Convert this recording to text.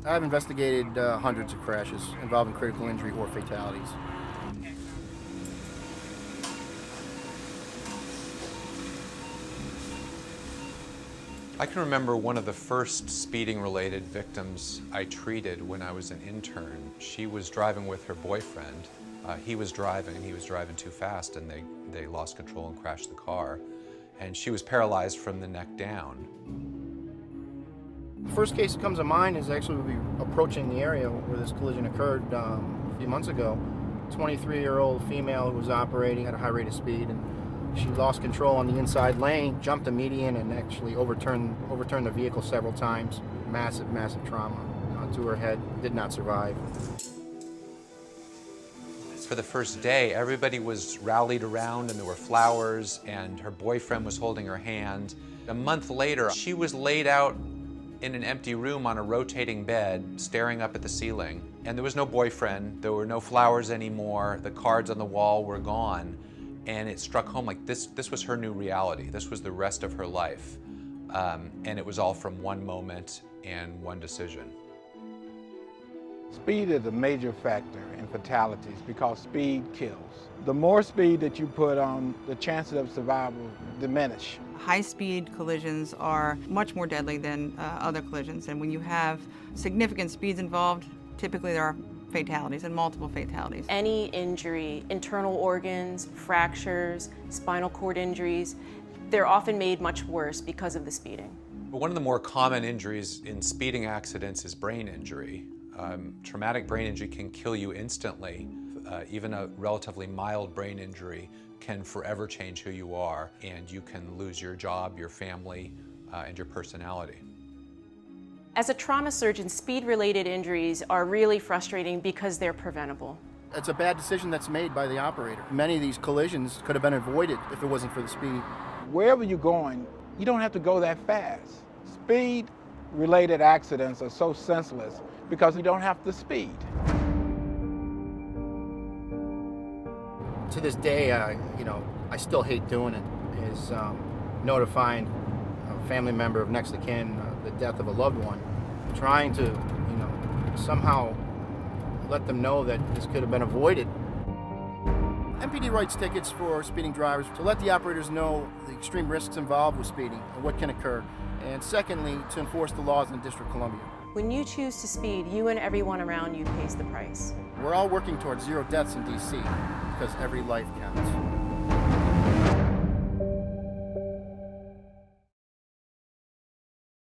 I've investigated hundreds of crashes involving critical injury or fatalities. I can remember one of the first speeding-related victims I treated when I was an intern. She was driving with her boyfriend. He was driving too fast, and they lost control and crashed the car. And she was paralyzed from the neck down. The first case that comes to mind is actually we'll be approaching the area where this collision occurred a few months ago. 23-year-old female who was operating at a high rate of speed, and she lost control on the inside lane, jumped the median, and actually overturned the vehicle several times. Massive trauma to her head. Did not survive. For the first day, everybody was rallied around, and there were flowers, and her boyfriend was holding her hand. A month later, she was laid out in an empty room on a rotating bed, staring up at the ceiling. And there was no boyfriend, there were no flowers anymore, the cards on the wall were gone. And it struck home like this was her new reality. This was the rest of her life. And it was all from one moment and one decision. Speed is a major factor in fatalities because speed kills. The more speed that you put on, the chances of survival diminish. High-speed collisions are much more deadly than other collisions, and when you have significant speeds involved, typically there are fatalities and multiple fatalities. Any injury, internal organs, fractures, spinal cord injuries, they're often made much worse because of the speeding. One of the more common injuries in speeding accidents is brain injury. Traumatic brain injury can kill you instantly. Even a relatively mild brain injury can forever change who you are, and you can lose your job, your family, and your personality. As a trauma surgeon, speed-related injuries are really frustrating because they're preventable. It's a bad decision that's made by the operator. Many of these collisions could have been avoided if it wasn't for the speed. Wherever you're going, you don't have to go that fast. Speed-related accidents are so senseless because you don't have to speed. To this day, I still hate doing it, is notifying a family member of next of kin the death of a loved one, trying to, somehow let them know that this could have been avoided. MPD writes tickets for speeding drivers to let the operators know the extreme risks involved with speeding and what can occur, and secondly, to enforce the laws in the District of Columbia. When you choose to speed, you and everyone around you pays the price. We're all working towards 0 deaths in DC because every life counts.